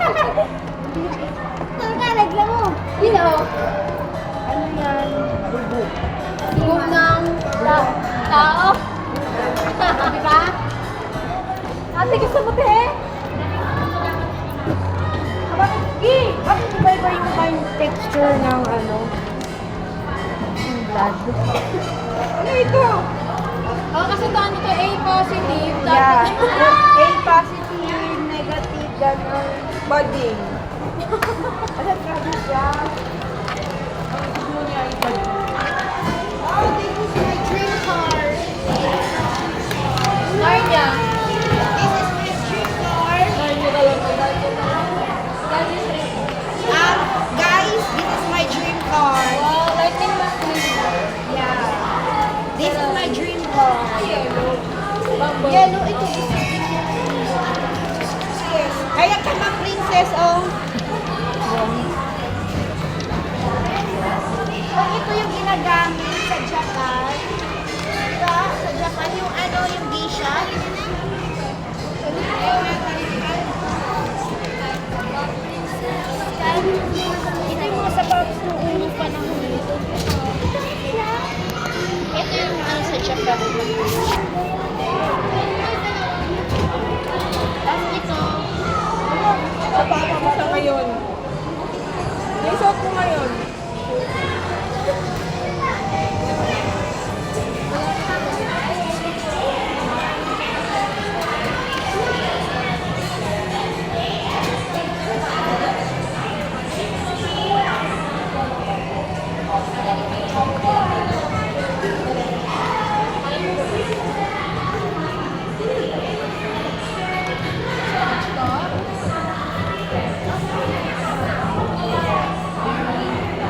Saan ka? Naglang mo. Dito. Ano yan? Bubuk. Bubuk ng tao. Diba? Ate, gusto mo, te? Bakit iba-iba yung kind texture ng ano? Yung blood. Ano ito? Oh, kasi to ano to, A positive. Yeah. Tapos, A positive, negative, gano'n. Bading. Ano grabe siya? Ang gusto niya ay bading. Oh, this is my dream car. car niya. This is my dream car. Car niya ka lang. Guys, this is my dream car. Wow, lightning McQueen. Yeah. This is my dream car. Bumble. Yellow, ito. Kaya ka ma princess, oh. Oh, ito yung ginagamit sa Japan. Diba? Sa Japan, yung ano, yung geisha. Ito yung mga sapatos ng unang panahon nito. Ito yung ano sa Japan. Tapos ito. Sapato mo sa ngayon. May suot mo ngayon.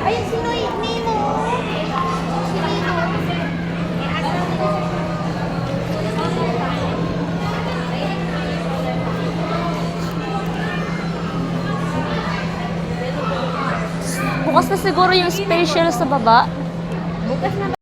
Ayun, si Nemo. Si Nemo. Bukas na siguro yung special sa baba. Bukas na